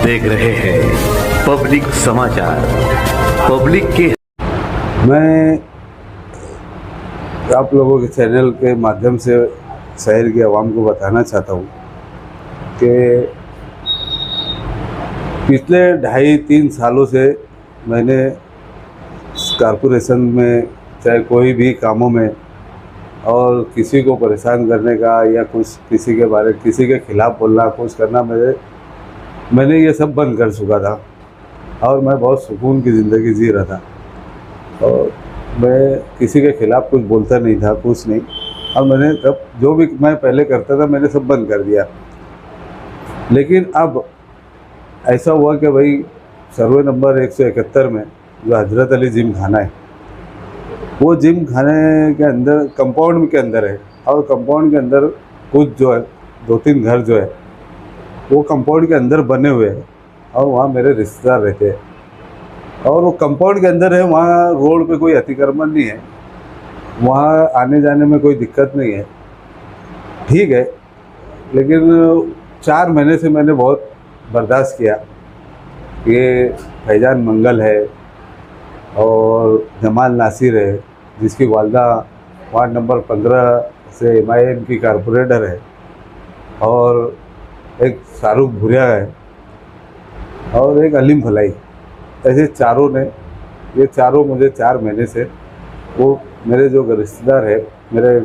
देख रहे हैं पब्लिक समाचार। पब्लिक के मैं आप लोगों के चैनल के माध्यम से शहर की आवाम को बताना चाहता हूँ कि पिछले 2.5-3 सालों से मैंने कॉरपोरेशन में चाहे कोई भी कामों में और किसी को परेशान करने का या कुछ किसी के खिलाफ़ बोलना कुछ करना मैंने ये सब बंद कर चुका था और मैं बहुत सुकून की ज़िंदगी जी रहा था और मैं किसी के ख़िलाफ़ कुछ बोलता नहीं था, कुछ नहीं। और मैंने तब जो भी मैं पहले करता था मैंने सब बंद कर दिया। लेकिन अब ऐसा हुआ कि भाई सर्वे नंबर 171 में जो हजरत अली जिम खाना है, वो जिम खाने के अंदर कंपाउंड के अंदर है और कंपाउंड के अंदर कुछ जो है 2-3 घर जो है वो कंपाउंड के अंदर बने हुए हैं और वहाँ मेरे रिश्तेदार रहते हैं और वो कंपाउंड के अंदर है। वहाँ रोड पे कोई अतिक्रमण नहीं है, वहाँ आने जाने में कोई दिक्कत नहीं है, ठीक है। लेकिन 4 महीने से मैंने बहुत बर्दाश्त किया। ये फैजान मंगल है और जमाल नासिर है जिसकी वालदा वार्ड नंबर 15 से MIM की कारपोरेटर है और एक शाहरुख भुरिया है और एक अलीम फलाई। ऐसे चारों ने ये चारों मुझे 4 महीने से वो मेरे जो रिश्तेदार है मेरे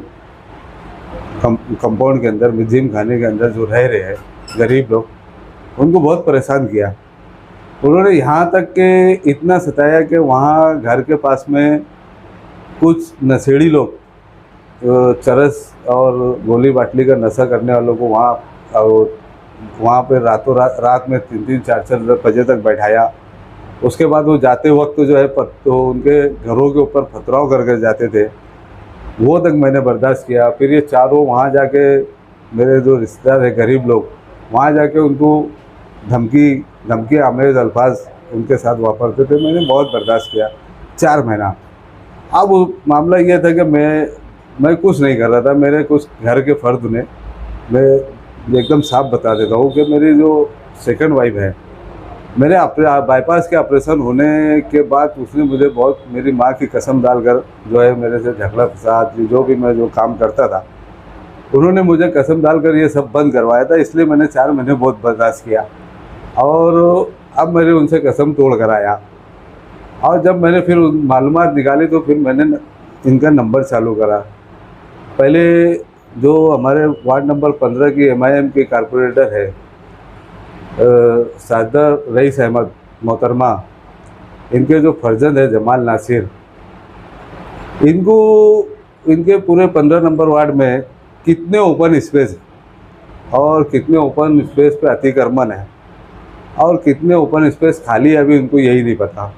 कंपाउंड के अंदर जिम खाने के अंदर जो रह रहे हैं गरीब लोग, उनको बहुत परेशान किया। उन्होंने यहाँ तक के इतना सताया कि वहाँ घर के पास में कुछ नशेड़ी लोग चरस और गोली बाटली का नशा करने वालों को वहाँ पे रात में 3-3, 4-4 बजे तक बैठाया। उसके बाद वो जाते वक्त जो है तो उनके घरों के ऊपर पथराव करके जाते थे, वो तक मैंने बर्दाश्त किया। फिर ये चारों वहाँ जाके मेरे जो रिश्तेदार है गरीब लोग, वहाँ जाके उनको धमकी आमेज अल्फाज उनके साथ वापरते थे। मैंने बहुत बर्दाश्त किया 4 महीना। अब मामला ये था कि मैं कुछ नहीं कर रहा था। मेरे कुछ घर के फर्द ने, मैं एकदम साफ बता देता हूँ कि मेरी जो सेकंड वाइफ है, मेरे बाईपास के ऑपरेशन होने के बाद उसने मुझे बहुत मेरी माँ की कसम डालकर जो है मेरे से झगड़ा फसाद जो भी मैं जो काम करता था, उन्होंने मुझे कसम डालकर ये सब बंद करवाया था। इसलिए मैंने 4 महीने बहुत बर्दाश्त किया और अब मैंने उनसे कसम तोड़ कर आया। और जब मैंने फिर मालूमात निकाली तो फिर मैंने इनका नंबर चालू करा। पहले जो हमारे वार्ड नंबर 15 की MIM की कारपोरेटर है सादा रईस अहमद मोहतरमा, इनके जो फर्जंद है जमाल नासिर, इनके पूरे 15 नंबर वार्ड में कितने ओपन स्पेस और कितने ओपन स्पेस पे अतिक्रमण है और कितने ओपन स्पेस खाली है, अभी उनको यही नहीं पता।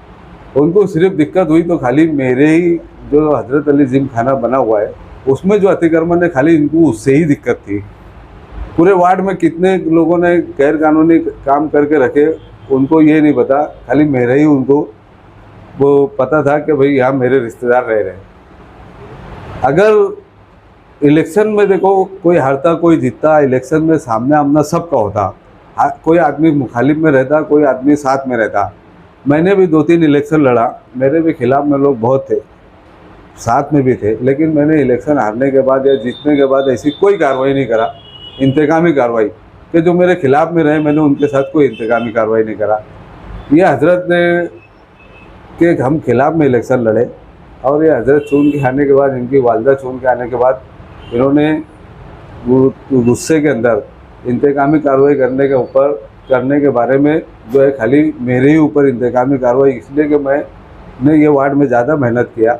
उनको सिर्फ दिक्कत हुई तो खाली मेरे ही जो हजरत अली जिम खाना बना हुआ है उसमें जो अतिक्रमण है खाली इनको उससे ही दिक्कत थी। पूरे वार्ड में कितने लोगों ने गैर कानूनी काम करके रखे उनको ये नहीं पता, खाली मेरे ही उनको वो पता था कि भाई यहाँ मेरे रिश्तेदार रह रहे हैं। अगर इलेक्शन में देखो कोई हारता कोई जीतता, इलेक्शन में सामने आमना सबका होता, कोई आदमी मुखालिफ में रहता कोई आदमी साथ में रहता। मैंने भी 2-3 इलेक्शन लड़ा, मेरे भी खिलाफ में लोग बहुत थे, साथ में भी थे, लेकिन मैंने इलेक्शन हारने के बाद या जीतने के बाद ऐसी कोई कार्रवाई नहीं करा, इंतकामी कार्रवाई कि जो मेरे खिलाफ में रहे मैंने उनके साथ कोई इंतकामी कार्रवाई नहीं करा। ये हजरत ने कि हम खिलाफ में इलेक्शन लड़े और ये हजरत चुन के आने के बाद, इनकी वालदा चुन के आने के बाद, इन्होंने गुस्से के अंदर इंतकामी कार्रवाई करने के बारे में जो है खाली मेरे ही ऊपर इंतकामी कार्रवाई, इसलिए कि मैंने ये वार्ड में ज़्यादा मेहनत किया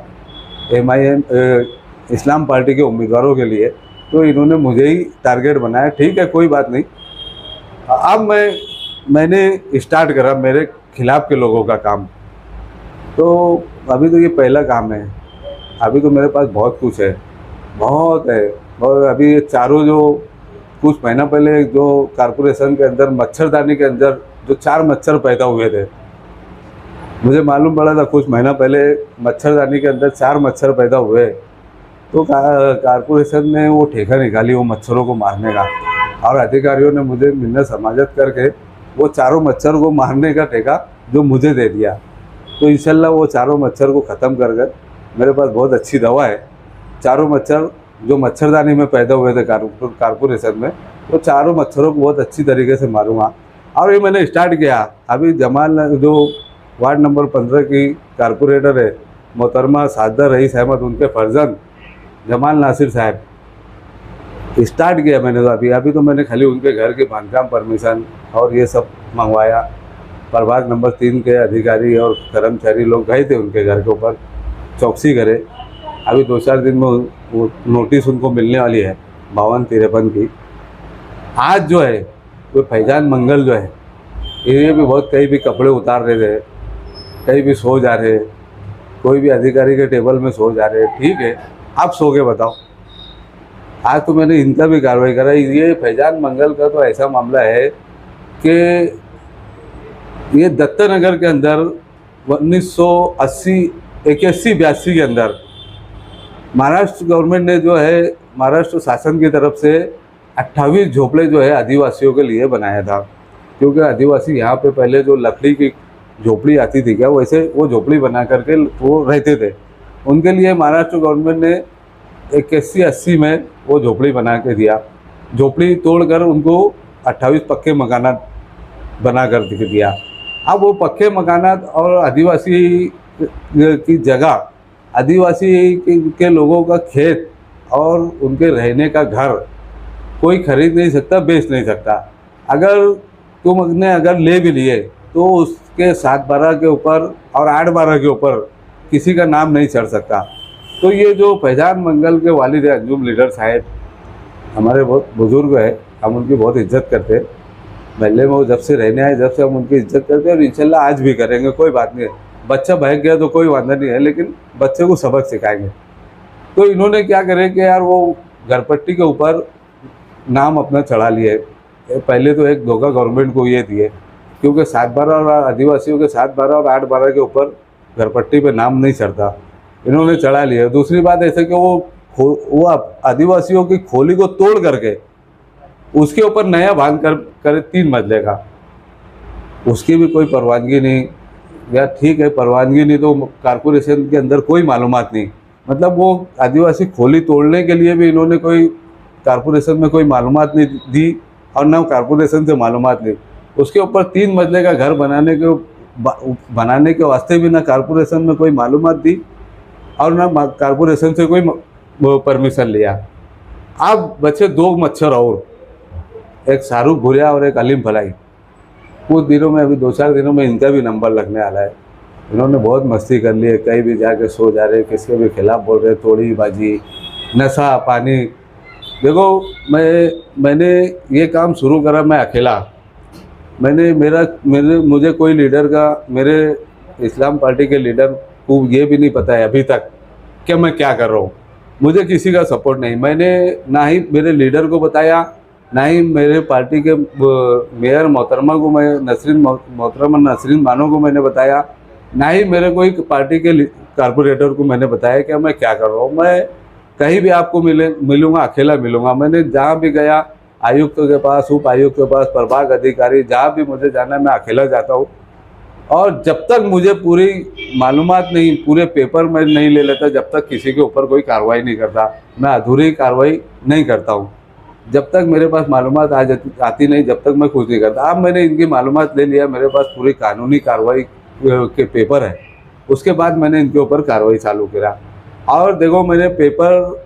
MIM इस्लाम पार्टी के उम्मीदवारों के लिए, तो इन्होंने मुझे ही टारगेट बनाया। ठीक है, कोई बात नहीं। अब मैंने स्टार्ट करा मेरे खिलाफ के लोगों का काम। तो अभी तो ये पहला काम है, अभी तो मेरे पास बहुत कुछ है, बहुत है। और अभी ये चारों जो कुछ महीना पहले जो कारपोरेशन के अंदर मच्छरदानी के अंदर जो 4 मच्छर पैदा हुए थे, मुझे मालूम पड़ा था कुछ महीना पहले मच्छरदानी के अंदर 4 मच्छर पैदा हुए, तो कारपोरेशन ने वो ठेका निकाली वो मच्छरों को मारने का और अधिकारियों ने मुझे मिन्नत समाजत करके वो चारों मच्छर को मारने का ठेका जो मुझे दे दिया। तो इंशाल्लाह वो चारों मच्छर को ख़त्म कर कर, मेरे पास बहुत अच्छी दवा है। चारों मच्छर जो मच्छरदानी में पैदा हुए थे कारपोरेशन में, वो चारों मच्छरों को बहुत अच्छी तरीके से मारूंगा। और ये मैंने स्टार्ट किया। अभी जमाल जो वार्ड नंबर 15 की कारपोरेटर है मोहतरमा सादर रईस अहमद, उनके फर्जंद जमाल नासिर साहब, स्टार्ट किया मैंने। तो अभी तो मैंने खाली उनके घर के बांधकाम परमिशन और ये सब मंगवाया। प्रभाग नंबर 3 के अधिकारी और कर्मचारी लोग गए थे उनके घर के ऊपर, चौकसी करे। अभी 2-4 दिन में वो नोटिस उनको मिलने वाली है 52-53 की। आज जो है वो फैजान मंगल जो है, ये भी बहुत कहीं भी कपड़े उतार रहे थे, कहीं भी सो जा रहे, कोई भी अधिकारी के टेबल में सो जा रहे। ठीक है, आप सो के बताओ। आज तो मैंने इनका भी कार्रवाई करा। ये फैजान मंगल का तो ऐसा मामला है कि ये दत्तनगर के अंदर 1981-82 के अंदर महाराष्ट्र गवर्नमेंट ने जो है, महाराष्ट्र शासन की तरफ से 28 झोपड़े जो है आदिवासियों के लिए बनाया था। क्योंकि आदिवासी यहाँ पे पहले जो लकड़ी की झोपड़ी आती थी क्या, वैसे वो झोपड़ी बना करके वो रहते थे। उनके लिए महाराष्ट्र गवर्नमेंट ने 81-80 में वो झोपड़ी बना के दिया। झोपड़ी तोड़कर उनको 28 पक्के मकानात बना कर दिया। अब वो पक्के मकानात और आदिवासी की जगह, आदिवासी के लोगों का खेत और उनके रहने का घर कोई खरीद नहीं सकता, बेच नहीं सकता। अगर तुमने अगर ले भी लिए तो उसके 7/12 के ऊपर और 8/12 के ऊपर किसी का नाम नहीं चढ़ सकता। तो ये जो फैजान मंगल के वालिद अंजुम लीडर साहब हमारे बहुत बुजुर्ग है, हम उनकी बहुत इज्जत करते हैं। महल्ले में वो जब से रहने आए, जब से हम उनकी इज्जत करते हैं और इंशाल्लाह आज भी करेंगे। कोई बात नहीं है, बच्चा बहक गया तो कोई वादा नहीं है, लेकिन बच्चे को सबक सिखाएंगे। तो इन्होंने क्या करे कि यार वो घरपट्टी के ऊपर नाम अपना चढ़ा लिए। पहले तो एक धोखा गवर्नमेंट को ये दिए, क्योंकि 7/12 और आदिवासियों के 7/12 और 8/12 के ऊपर घरपट्टी पे नाम नहीं चढ़ता, इन्होंने चढ़ा लिया। दूसरी बात ऐसे कि वो आदिवासियों की खोली को तोड़ करके उसके ऊपर नया बांध करे 3 मंजिले का, उसकी भी कोई परवानगी नहीं। या ठीक है, परवानगी नहीं तो कारपोरेशन के अंदर कोई मालूमात नहीं, मतलब वो आदिवासी खोली तोड़ने के लिए भी इन्होंने कोई कारपोरेशन में कोई मालूमात नहीं दी और ना कारपोरेशन से मालूमात ली। उसके ऊपर 3 मंजिले का घर बनाने के वास्ते भी ना कारपोरेशन में कोई मालूमात दी और ना कारपोरेशन से कोई परमिशन लिया। अब बचे 2 मच्छर और, एक शाहरुख भुरिया और एक अलीम फलाई। कुछ दिनों में, अभी 2-4 दिनों में इनका भी नंबर लगने वाला है। इन्होंने बहुत मस्ती कर ली है, कहीं भी जाके सो जा रहे, किसके भी खिलाफ बोल रहे, तोड़ी बाजी, नशा पानी। देखो मैंने ये काम शुरू करा मैं अकेला। मुझे कोई लीडर का, मेरे इस्लाम पार्टी के लीडर को ये भी नहीं पता है अभी तक कि मैं क्या कर रहा हूँ। मुझे किसी का सपोर्ट नहीं, मैंने ना ही मेरे लीडर को बताया, ना ही मेरे पार्टी के मेयर मोहतरमा को, मोहतरमा नसरीन बानो को मैंने बताया, ना ही मेरे कोई पार्टी के कारपोरेटर को मैंने बताया कि मैं क्या कर रहा हूँ। मैं कहीं भी आपको मिलूँगा, अकेला मिलूँगा। मैंने जहाँ भी गया, आयुक्त के पास, उप आयुक्त के पास, प्रभाग अधिकारी, जहाँ भी मुझे जाना मैं अकेला जाता हूँ। और जब तक मुझे पूरी मालूमात नहीं, पूरे पेपर में नहीं ले लेता, जब तक किसी के ऊपर कोई कार्रवाई नहीं करता, मैं अधूरी कार्रवाई नहीं करता हूँ। जब तक मेरे पास मालूमात आती नहीं, जब तक मैं कुछ नहीं करता। अब मैंने इनकी मालूमात ले लिया, मेरे पास पूरी कानूनी कार्रवाई के पेपर है, उसके बाद मैंने इनके ऊपर कार्रवाई चालू किया। और देखो, मैंने पेपर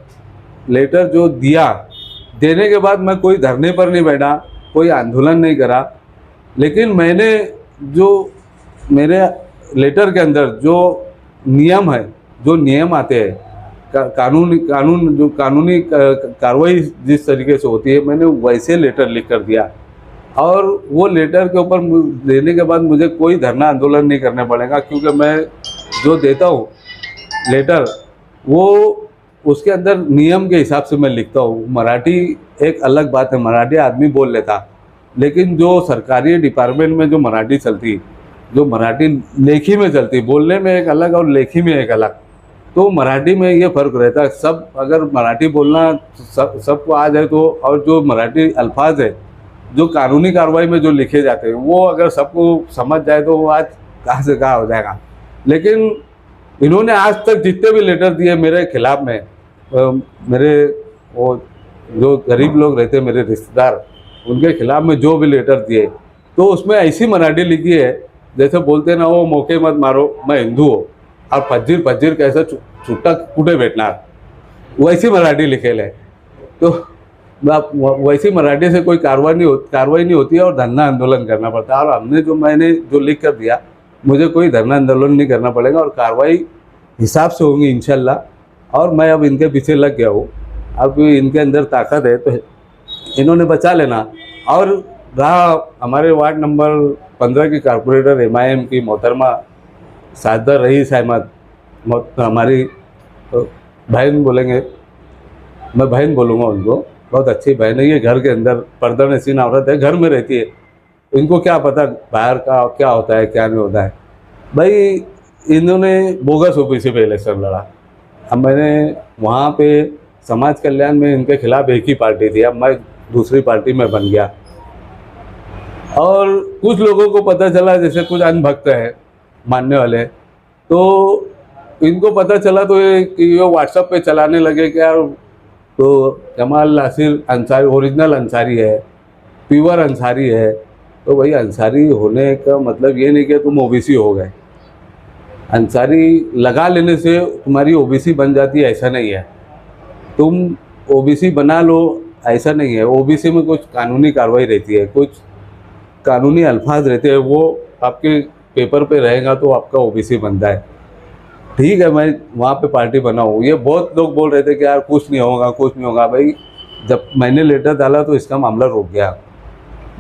लेटर जो दिया, देने के बाद मैं कोई धरने पर नहीं बैठा, कोई आंदोलन नहीं करा, लेकिन मैंने जो मेरे लेटर के अंदर जो नियम है, जो नियम आते हैं, कानूनी कार्रवाई जिस तरीके से होती है, मैंने वैसे लेटर लिख कर दिया। और वो लेटर के ऊपर देने के बाद मुझे कोई धरना आंदोलन नहीं करना पड़ेगा, क्योंकि मैं जो देता हूँ लेटर, वो उसके अंदर नियम के हिसाब से मैं लिखता हूँ। मराठी एक अलग बात है, मराठी आदमी बोल लेता, लेकिन जो सरकारी डिपार्टमेंट में जो मराठी चलती, जो मराठी लेखी में चलती, बोलने में एक अलग और लेखी में एक अलग, तो मराठी में ये फ़र्क रहता है। सब अगर मराठी बोलना सबको आ जाए तो, और जो मराठी अल्फाज है जो कानूनी कार्रवाई में जो लिखे जाते हैं वो अगर सबको समझ जाए तो वो आज कहाँ से कहाँ हो जाएगा। लेकिन इन्होंने आज तक जितने भी लेटर दिए मेरे खिलाफ में, मेरे वो जो गरीब लोग रहते हैं मेरे रिश्तेदार, उनके खिलाफ में जो भी लेटर दिए, तो उसमें ऐसी मराठी लिखी है जैसे बोलते ना, वो मौके मत मारो मैं हिंदू हूँ और फज्जीर फज्जीर कैसे छुट्टा कुठे भेटणार, वैसी मराठी लिखेल है। तो वैसी मराठी से कोई कार्रवाई नहीं होती है और धरना आंदोलन करना पड़ता है। और मैंने जो लिख कर दिया, मुझे कोई धरना आंदोलन नहीं करना पड़ेगा और कार्रवाई हिसाब से होंगी इंशाल्लाह। और मैं अब इनके पीछे लग गया हूँ, अब इनके अंदर ताकत है तो इन्होंने बचा लेना। और रहा हमारे वार्ड नंबर 15 की कारपोरेटर MIM की मोहतरमा साजदा रईस अहमद, हमारी बहन बोलेंगे, मैं बहन बोलूँगा उनको, बहुत अच्छी बहन है। ये घर के अंदर पर्दा नशीन औरत है, घर में रहती है, इनको क्या पता बाहर का क्या होता है क्या नहीं होता है। भाई इन्होंने बोगस OBC पे इलेक्शन लड़ा। अब मैंने वहाँ पे समाज कल्याण में इनके खिलाफ एक ही पार्टी थी, अब मैं दूसरी पार्टी में बन गया। और कुछ लोगों को पता चला, जैसे कुछ अनभक्त है मानने वाले, तो इनको पता चला तो ये व्हाट्सएप पे चलाने लगे कि यार तो जमाल नासिर अंसारी ओरिजिनल अंसारी है, प्योर अंसारी है। तो भाई अंसारी होने का मतलब ये नहीं कि तुम OBC हो गए। अंसारी लगा लेने से तुम्हारी OBC बन जाती है ऐसा नहीं है, तुम OBC बना लो ऐसा नहीं है। OBC में कुछ कानूनी कार्रवाई रहती है, कुछ कानूनी अल्फाज रहते हैं, वो आपके पेपर पे रहेगा तो आपका OBC बनता है। ठीक है, मैं वहाँ पे पार्टी बनाऊँ, ये बहुत लोग बोल रहे थे कि यार कुछ नहीं होगा कुछ नहीं होगा। भाई जब मैंने लेटर डाला तो इसका मामला रुक गया।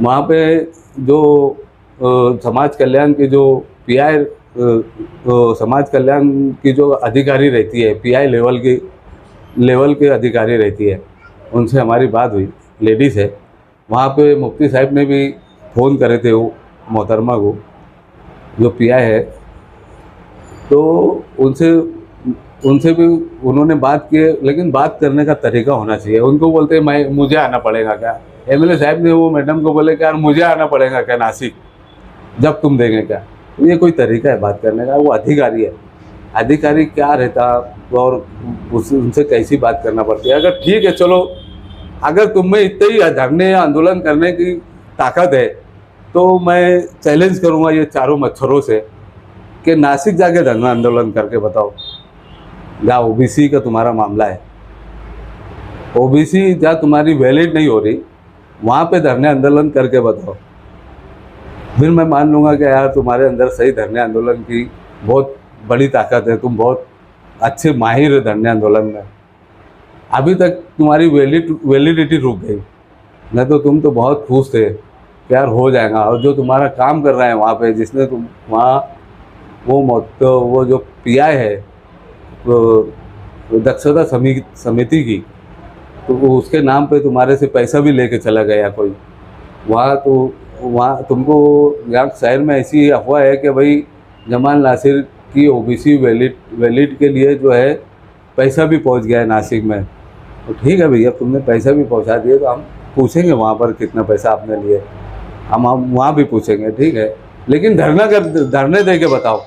वहाँ पे जो समाज कल्याण की जो PI समाज कल्याण की जो अधिकारी रहती है, PI लेवल के अधिकारी रहती है, उनसे हमारी बात हुई, लेडीज़ है। वहाँ पे मुफ्ती साहब ने भी फ़ोन करे थे वो मोहतरमा को, जो PI है, तो उनसे भी उन्होंने बात की। लेकिन बात करने का तरीका होना चाहिए। उनको बोलते मुझे आना पड़ेगा क्या, MLA साहब ने वो मैडम को बोले कि यार मुझे आना पड़ेगा क्या नासिक, जब तुम देंगे क्या। तो ये कोई तरीका है बात करने का? वो अधिकारी है, अधिकारी क्या रहता और उनसे कैसी बात करना पड़ती है। अगर ठीक है चलो, अगर तुम में इतने ही धरने या आंदोलन करने की ताकत है तो मैं चैलेंज करूँगा ये चारों मच्छरों से कि नासिक जाके धरना आंदोलन करके बताओ, जहाँ OBC का तुम्हारा मामला है, OBC जहाँ तुम्हारी वैलिड नहीं हो रही, वहाँ पे धरने आंदोलन करके बताओ। फिर मैं मान लूँगा कि यार तुम्हारे अंदर सही धरने आंदोलन की बहुत बड़ी ताकत है, तुम बहुत अच्छे माहिर है धरने आंदोलन में। अभी तक तुम्हारी वैलिडिटी रुक गई, नहीं तो तुम तो बहुत खुश थे कि यार हो जाएगा। और जो तुम्हारा काम कर रहा है वहाँ पे, जिसने तुम वहाँ वो जो PI है दक्षता समिति की, तो उसके नाम पे तुम्हारे से पैसा भी लेके चला गया कोई वहाँ। तो वहाँ तुमको यहाँ शहर में ऐसी अफवाह है कि भाई जमाल नासिर की OBC वैलिड के लिए जो है पैसा भी पहुँच गया है नासिक में। तो ठीक है भैया, तुमने पैसा भी पहुँचा दिए तो हम पूछेंगे वहाँ पर कितना पैसा आपने लिए, हम वहाँ भी पूछेंगे, ठीक है। लेकिन धरने दे के बताओ,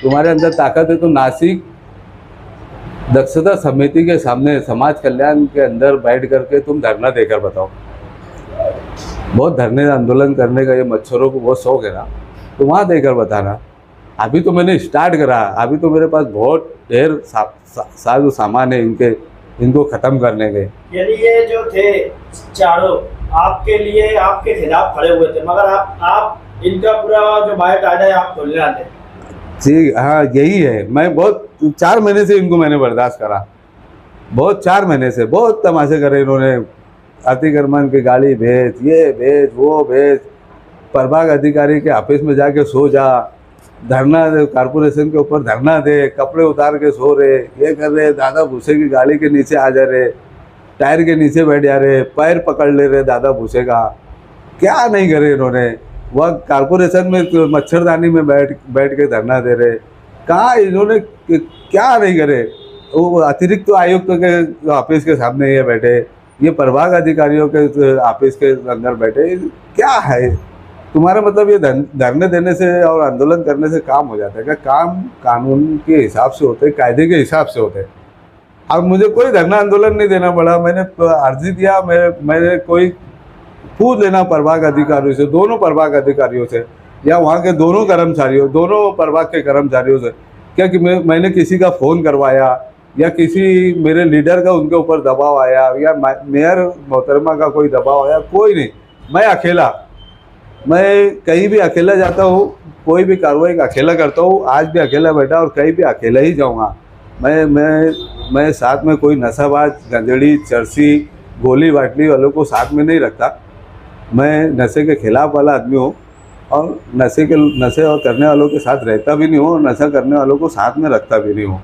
तुम्हारे अंदर ताकत है तो नासिक दक्षता समिति के सामने समाज कल्याण के अंदर बैठ करके तुम धरना देकर बताओ। बहुत धरने आंदोलन करने का ये मच्छरों को बहुत शौक है ना, तो वहाँ देकर बताना। अभी तो मैंने स्टार्ट करा, अभी तो मेरे पास बहुत ढेर साजो सामान है इनको ख़त्म करने के। यानी ये जो थे चारों आपके लिए आपके खिलाफ खड़े हुए थे, मगर आप इनका पूरा जो बायोडाटा है आप खोलने आते। जी हाँ, यही है। मैं बहुत 4 महीने से इनको मैंने बर्दाश्त करा, बहुत 4 महीने से बहुत तमाशे करे इन्होंने। अतिक्रमण की गाड़ी भेज, ये भेज, वो भेज, प्रभाग अधिकारी के ऑफिस में जाके सो जा, धरना दे, कारपोरेशन के ऊपर धरना दे, कपड़े उतार के सो रहे, ये कर रहे, दादा भूसे की गाड़ी के नीचे आ जा रहे, टायर के नीचे बैठ जा रहे, पैर पकड़ ले रहे दादा भूसे का। क्या नहीं करे इन्होंने, वह कारपोरेशन में मच्छरदानी में बैठ के धरना दे रहे। कहाँ इन्होंने क्या नहीं करे। वो अतिरिक्त आयुक्त के ऑफिस के सामने ये बैठे, ये प्रभाग अधिकारियों के ऑफिस के अंदर बैठे, क्या है तुम्हारा मतलब? ये धरने देने से और आंदोलन करने से काम हो जाता है क्या? काम कानून के हिसाब से होते, कायदे के हिसाब से होते। अब मुझे कोई धरना आंदोलन नहीं देना पड़ा, मैंने अर्जी दिया, मैंने कोई पूछ लेना प्रभाग अधिकारियों से, दोनों प्रभाग अधिकारियों से या वहाँ के दोनों कर्मचारियों, दोनों प्रभाग के कर्मचारियों से, क्या कि मैंने किसी का फ़ोन करवाया या किसी मेरे लीडर का उनके ऊपर दबाव आया या मेयर मोहतरमा का कोई दबाव आया? कोई नहीं। मैं अकेला, मैं कहीं भी अकेला जाता हूँ, कोई भी कार्रवाई अकेला करता हूँ। आज भी अकेला बैठा और कहीं भी अकेला ही जाऊँगा। मैं साथ में कोई नशाबाज, गंजड़ी, चरसी, गोली बाटली वालों को साथ में नहीं रखता। मैं नशे के खिलाफ वाला आदमी हूँ और नशे और करने वालों के साथ रहता भी नहीं हूँ और नशा करने वालों को साथ में रखता भी नहीं हूँ।